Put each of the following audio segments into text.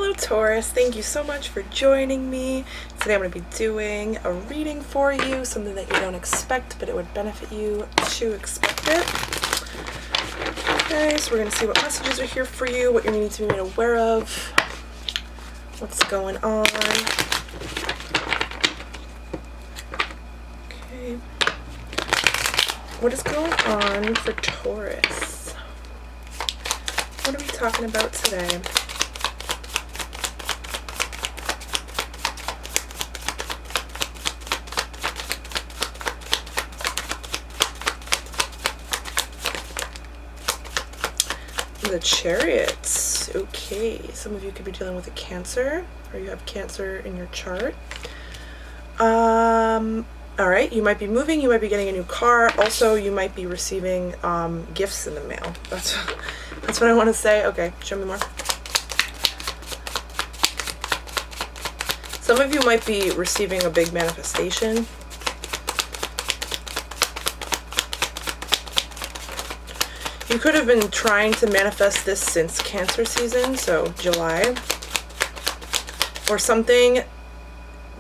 Hello Taurus, thank you so much for joining me. Today I'm going to be doing a reading for you, something that you don't expect, but it would benefit you to expect it. Okay, so we're going to see what messages are here for you, what you need to be made aware of, what's going on. Okay, what is going on for Taurus? What are we talking about today? The Chariots. Okay, some of you could be dealing with a Cancer, or you have Cancer in your chart. Alright, you might be moving, you might be getting a new car. Also, you might be receiving gifts in the mail. That's what I want to say. Okay, show me more. Some of you might be receiving a big manifestation. You could have been trying to manifest this since Cancer season, so July, or something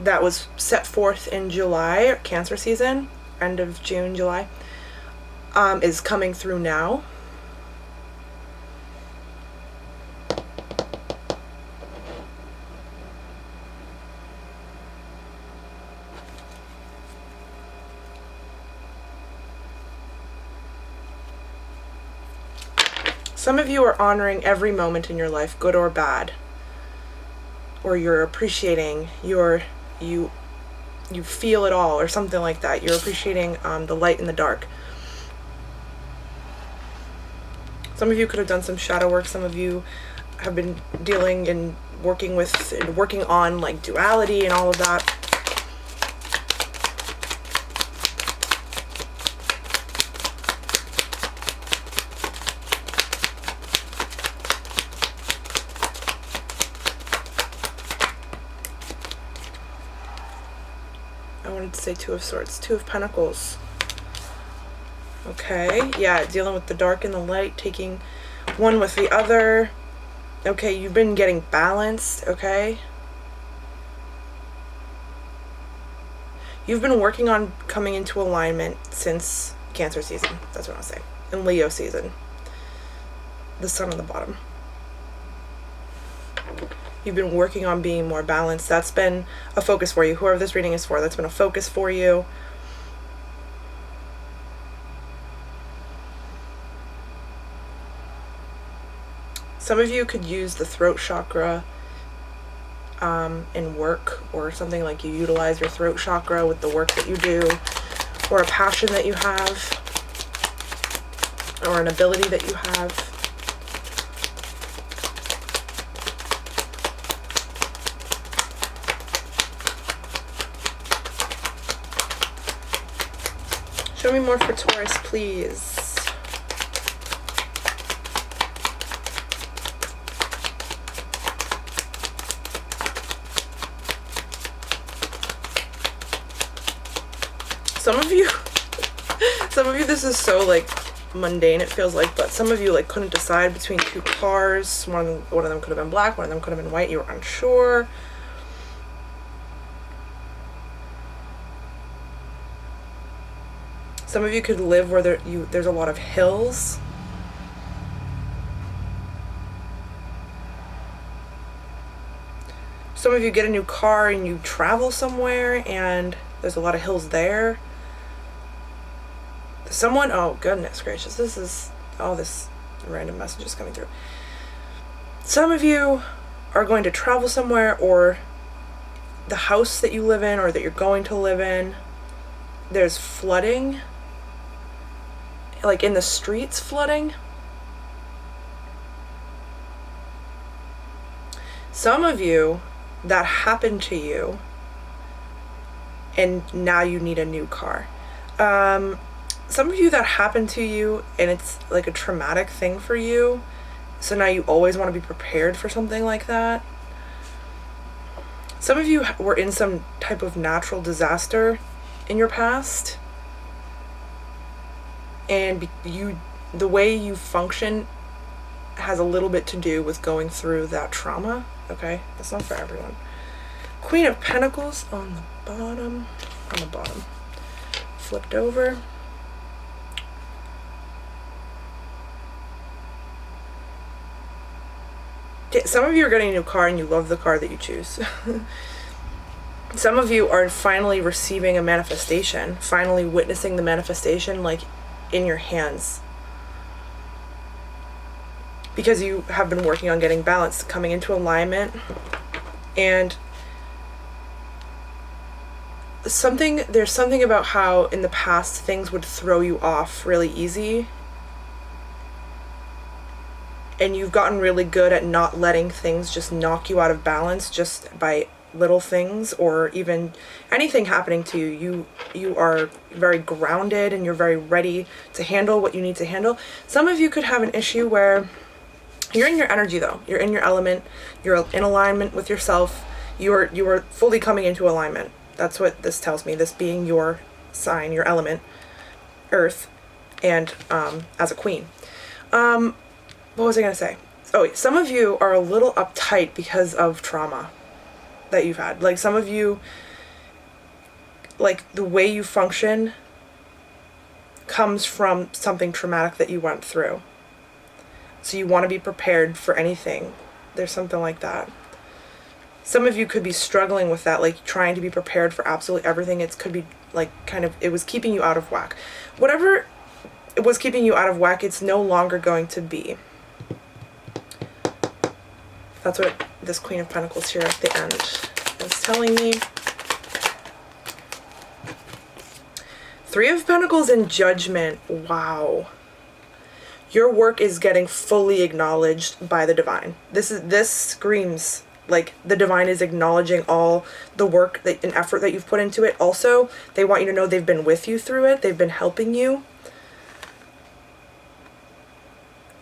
that was set forth in July, Cancer season, end of June, July, is coming through now. Some of you are honoring every moment in your life, good or bad, or you're appreciating you feel it all, or something like that. You're appreciating the light and the dark. Some of you could have done some shadow work. Some of you have been dealing and working on like duality and all of that. I wanted to say Two of Swords, Two of Pentacles. Okay, yeah, dealing with the dark and the light, taking one with the other. Okay, you've been getting balanced, okay? You've been working on coming into alignment since Cancer season. That's what I'll say. And Leo season. The sun on the bottom. You've been working on being more balanced. That's been a focus for you. Whoever this reading is for, that's been a focus for you. Some of you could use the throat chakra in work, or something, like you utilize your throat chakra with the work that you do, or a passion that you have, or an ability that you have. Show me more for Taurus, please. Some of you, this is so like mundane, it feels like, but some of you like couldn't decide between two cars. One of them could have been black, one of them could have been white. You were unsure. Some of you could live where there's a lot of hills. Some of you get a new car and you travel somewhere and there's a lot of hills there. Someone, oh goodness gracious, this is all this random messages coming through. Some of you are going to travel somewhere, or the house that you live in or that you're going to live in, there's flooding. Like in the streets, flooding. Some of you, that happened to you and now you need a new car. Some of you, that happened to you and it's like a traumatic thing for you, so now you always want to be prepared for something like that. Some of you were in some type of natural disaster in your past, and the way you function has a little bit to do with going through that trauma. Okay, that's not for everyone. Queen of Pentacles on the bottom. Flipped over. Some of you are getting a new car and you love the car that you choose. Some of you are finally receiving a manifestation, finally witnessing the manifestation like in your hands. Because you have been working on getting balance, coming into alignment. And there's something about how in the past things would throw you off really easy. And you've gotten really good at not letting things just knock you out of balance just by little things or even anything happening to you. You are very grounded and you're very ready to handle what you need to handle. Some of you could have an issue where you're in your energy though. You're in your element. You're in alignment with yourself. You are fully coming into alignment. That's what this tells me. This being your sign, your element, Earth, and as a queen. What was I going to say? Oh, some of you are a little uptight because of trauma that you've had. Like some of you, like the way you function comes from something traumatic that you went through. So you want to be prepared for anything. There's something like that. Some of you could be struggling with that, like trying to be prepared for absolutely everything. It could be like it was keeping you out of whack. Whatever it was keeping you out of whack, it's no longer going to be. That's what this Queen of Pentacles here at the end is telling me. Three of Pentacles and Judgment. Wow. Your work is getting fully acknowledged by the divine. This screams like the divine is acknowledging all the work and effort that you've put into it. Also, they want you to know they've been with you through it. They've been helping you.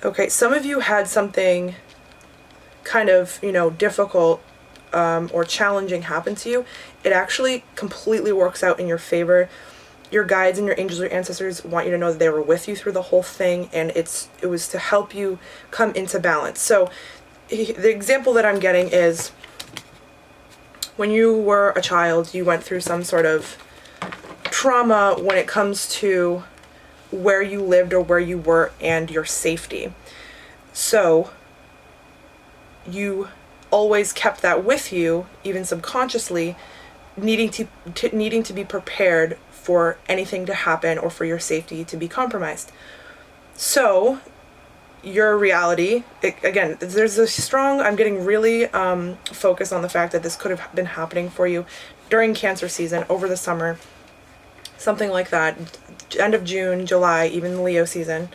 Okay, some of you had something kind of, difficult or challenging happen to you. It actually completely works out in your favor. Your guides and your angels, your ancestors want you to know that they were with you through the whole thing, and it was to help you come into balance. So the example that I'm getting is when you were a child, you went through some sort of trauma when it comes to where you lived or where you were and your safety. So you always kept that with you, even subconsciously, needing to be prepared for anything to happen or for your safety to be compromised. So your reality, again, there's a strong, I'm getting really focused on the fact that this could have been happening for you during Cancer season, over the summer, something like that, end of June, July, even Leo season.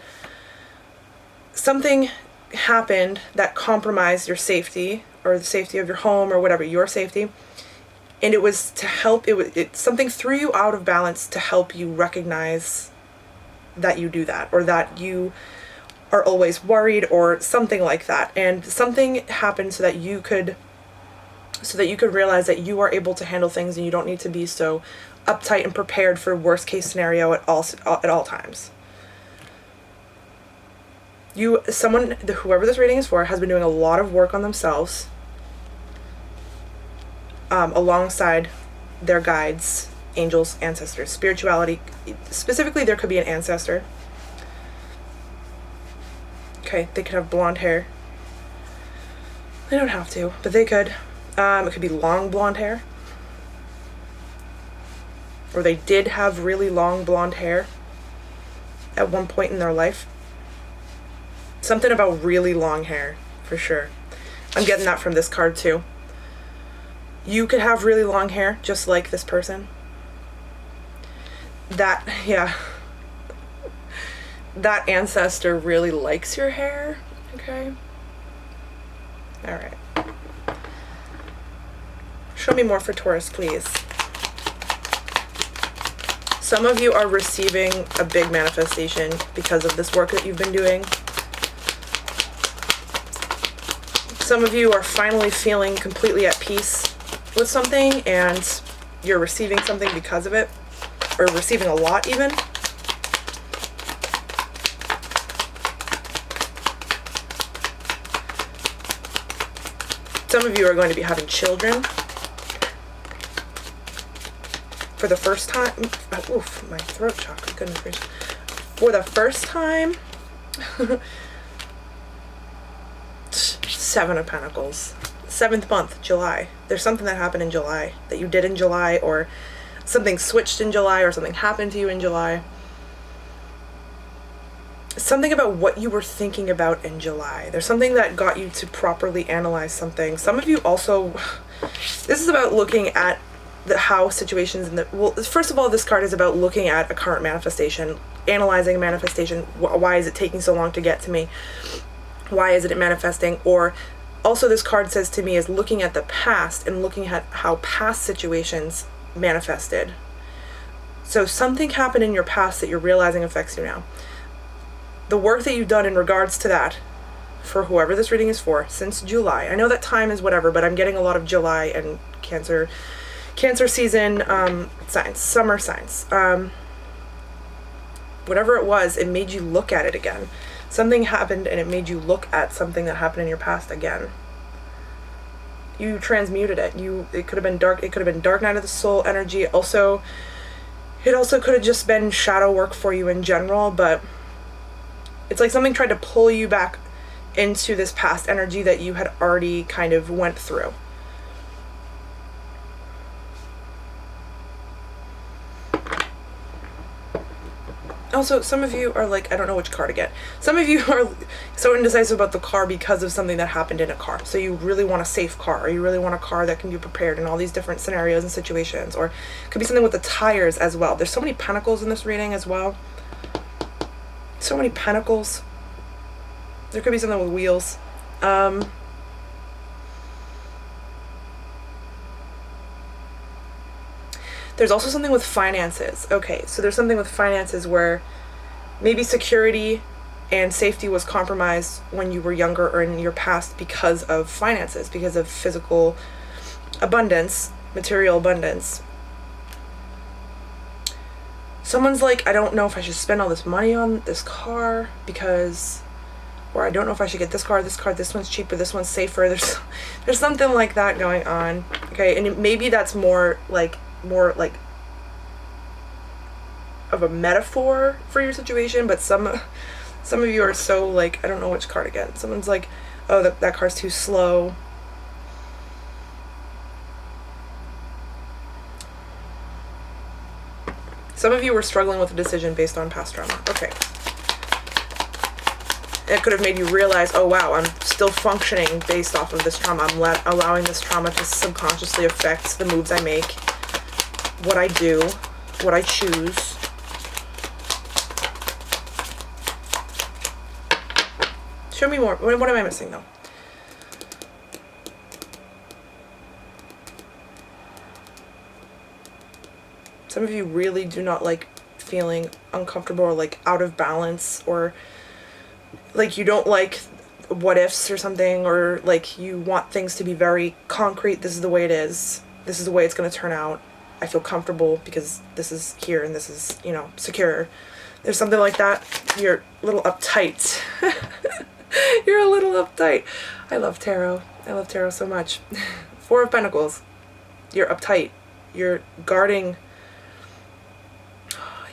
Something happened that compromised your safety or the safety of your home or whatever, your safety. And it was to help, something threw you out of balance to help you recognize that you do that, or that you are always worried, or something like that. And something happened so that you could realize that you are able to handle things and you don't need to be so uptight and prepared for worst case scenario at all times. Whoever this reading is for has been doing a lot of work on themselves, alongside their guides, angels, ancestors, spirituality. Specifically, there could be an ancestor. Okay, they could have blonde hair. They don't have to, but they could. It could be long blonde hair. Or they did have really long blonde hair at one point in their life. Something about really long hair, for sure. I'm getting that from this card too. You could have really long hair, just like this person. That ancestor really likes your hair, okay? All right. Show me more for Taurus, please. Some of you are receiving a big manifestation because of this work that you've been doing. Some of you are finally feeling completely at peace with something, and you're receiving something because of it, or receiving a lot even. Some of you are going to be having children for the first time. Oof, my throat chakra, goodness gracious. For the first time. Seven of Pentacles. 7th month, July. There's something that happened in July that you did in July, or something switched in July, or something happened to you in July. Something about what you were thinking about in July. There's something that got you to properly analyze something. Some of you also, this is about looking at how situations in the, well, first of all, this card is about looking at a current manifestation, analyzing a manifestation. Why is it taking so long to get to me? Why isn't it manifesting? Or also, this card says to me is looking at the past and looking at how past situations manifested. So something happened in your past that you're realizing affects you now. The work that you've done in regards to that, for whoever this reading is for, since July. I know that time is whatever, but I'm getting a lot of July and Cancer season signs, summer signs. Whatever it was, it made you look at it again. Something happened and it made you look at something that happened in your past again. You transmuted it. It could have been dark. It could have been dark night of the soul energy. It also could have just been shadow work for you in general, but it's like something tried to pull you back into this past energy that you had already kind of went through. Also, some of you are like, I don't know which car to get. Some of you are so indecisive about the car because of something that happened in a car. So you really want a safe car, or you really want a car that can be prepared in all these different scenarios and situations. Or it could be something with the tires as well. There's so many pentacles in this reading as well. So many pentacles. There could be something with wheels. There's also something with finances. Okay, so there's something with finances where maybe security and safety was compromised when you were younger or in your past because of finances, because of physical abundance, material abundance. Someone's like, I don't know if I should spend all this money on this car because, or I don't know if I should get this car, this one's cheaper, this one's safer. There's something like that going on. Okay, and maybe that's more like of a metaphor for your situation, but some of you are so like, I don't know which car to get. Someone's like, oh, that car's too slow. Some of you were struggling with a decision based on past trauma. Okay. It could have made you realize, oh wow, I'm still functioning based off of this trauma. I'm allowing this trauma to subconsciously affect the moves I make, what I do, what I choose. Show me more. What am I missing though? Some of you really do not like feeling uncomfortable or like out of balance, or like you don't like what ifs or something, or like you want things to be very concrete. This is the way it is. This is the way it's going to turn out. I feel comfortable because this is here and this is, secure. There's something like that. You're a little uptight. You're a little uptight. I love tarot. I love tarot so much. 4 of Pentacles. You're uptight. You're guarding.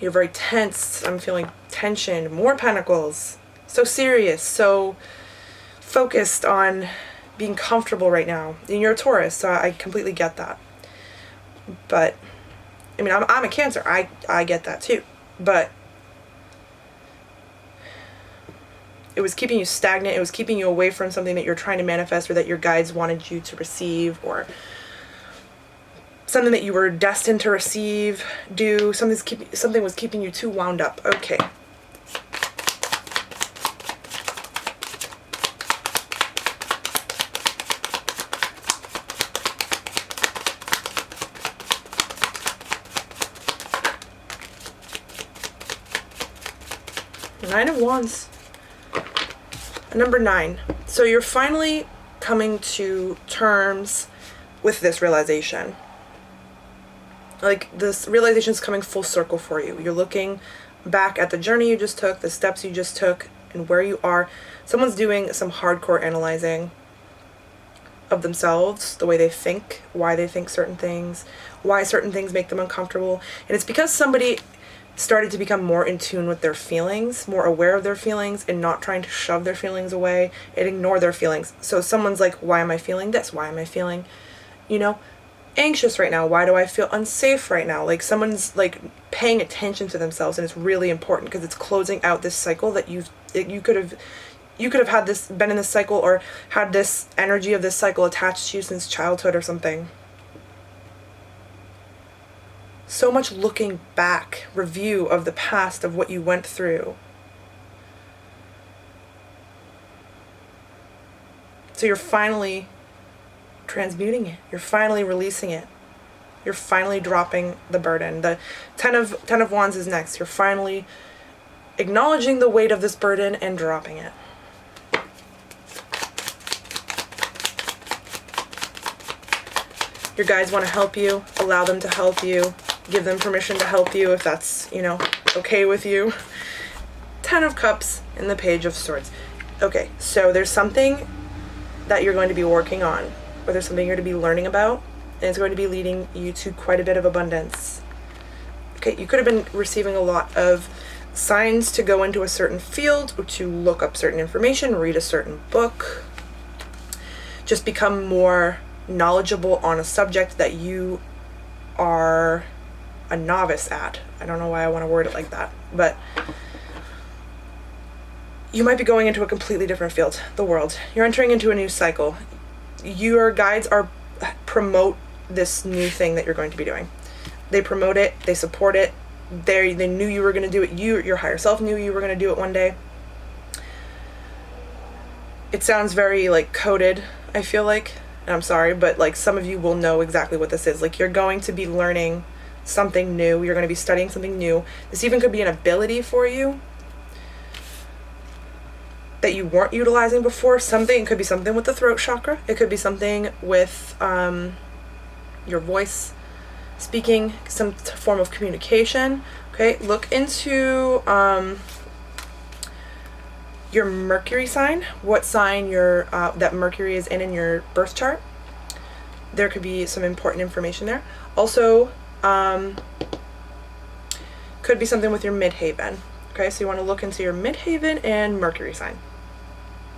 You're very tense. I'm feeling tension. More Pentacles. So serious. So focused on being comfortable right now. And you're a Taurus, so I completely get that. But, I mean, I'm a Cancer. I get that too. But it was keeping you stagnant. It was keeping you away from something that you're trying to manifest, or that your guides wanted you to receive, or something that you were destined to receive, do. Something was keeping you too wound up. Okay. Nine of Wands. Number 9. So you're finally coming to terms with this realization. Like, this realization is coming full circle for you. You're looking back at the journey you just took, the steps you just took, and where you are. Someone's doing some hardcore analyzing of themselves, the way they think, why they think certain things, why certain things make them uncomfortable. And it's because somebody started to become more in tune with their feelings, more aware of their feelings, and not trying to shove their feelings away and ignore their feelings. So someone's like, why am I feeling this? Why am I feeling, anxious right now? Why do I feel unsafe right now? Like, someone's like paying attention to themselves, and it's really important because it's closing out this cycle that you could have had this, been in this cycle, or had this energy of this cycle attached to you since childhood or something. So much looking back, review of the past, of what you went through. So you're finally transmuting it. You're finally releasing it. You're finally dropping the burden. The Ten of Wands is next. You're finally acknowledging the weight of this burden and dropping it. Your guides want to help you. Allow them to help you. Give them permission to help you if that's, okay with you. 10 of Cups and the Page of Swords. Okay, so there's something that you're going to be working on, or there's something you're going to be learning about, and it's going to be leading you to quite a bit of abundance. Okay, you could have been receiving a lot of signs to go into a certain field, or to look up certain information, read a certain book, just become more knowledgeable on a subject that you are a novice at. I don't know why I want to word it like that, but you might be going into a completely different field, the world. You're entering into a new cycle. Your guides promote this new thing that you're going to be doing. They promote it, they support it. They knew you were going to do it. Your higher self knew you were going to do it one day. It sounds very like coded, I feel like. And I'm sorry, but like some of you will know exactly what this is. Like, you're going to be learning something new. You're going to be studying something new. This even could be an ability for you that you weren't utilizing before. It could be something with the throat chakra. It could be something with your voice, speaking, some form of communication. Okay, look into your Mercury sign, what sign that Mercury is in your birth chart. There could be some important information there. Also, could be something with your midheaven. Okay, so you want to look into your midheaven and Mercury sign.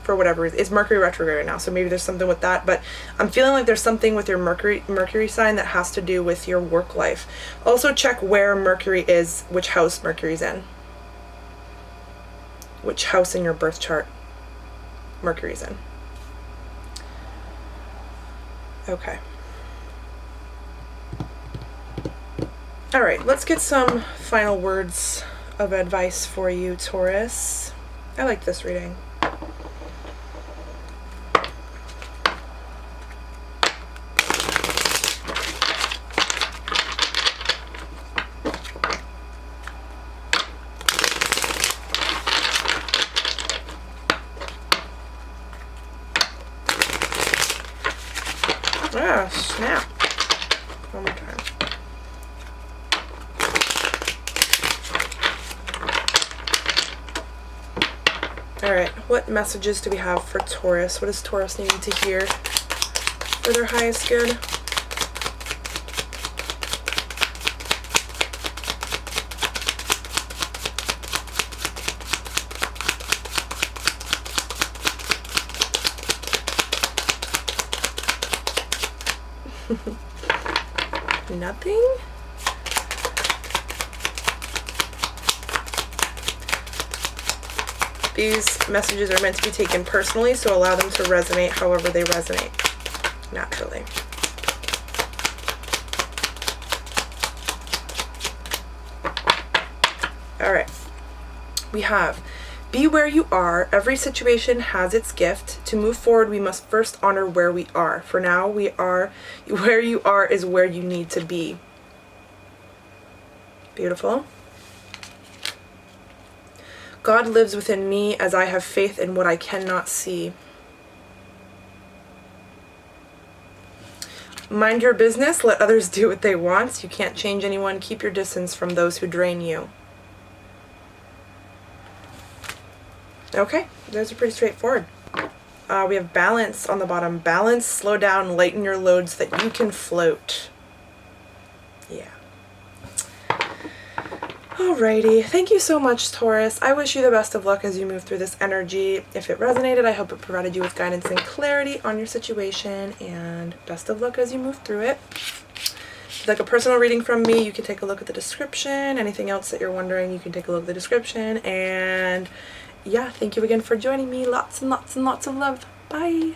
For whatever reason, it's Mercury retrograde right now, so maybe there's something with that. But I'm feeling like there's something with your Mercury sign that has to do with your work life. Also, check where Mercury is, which house Mercury's in. Which house in your birth chart Mercury's in. Okay. All right, let's get some final words of advice for you, Taurus. I like this reading. Ah, snap. One more time. Alright, what messages do we have for Taurus? What is Taurus needing to hear for their highest good? Nothing? These messages are meant to be taken personally, so allow them to resonate however they resonate naturally. All right. We have, be where you are. Every situation has its gift. To move forward, we must first honor where we are. For now, where you are is where you need to be. Beautiful. God lives within me as I have faith in what I cannot see. Mind your business. Let others do what they want. You can't change anyone. Keep your distance from those who drain you. Okay, those are pretty straightforward. We have balance on the bottom. Balance, slow down, lighten your loads that you can float. Yeah. Alrighty, thank you so much, Taurus. I wish you the best of luck as you move through this energy. If it resonated, I hope it provided you with guidance and clarity on your situation, and best of luck as you move through it. If you'd like a personal reading from me, you can take a look at the description. Anything else that you're wondering, you can take a look at the description. And yeah, thank you again for joining me. Lots and lots and lots of love. Bye.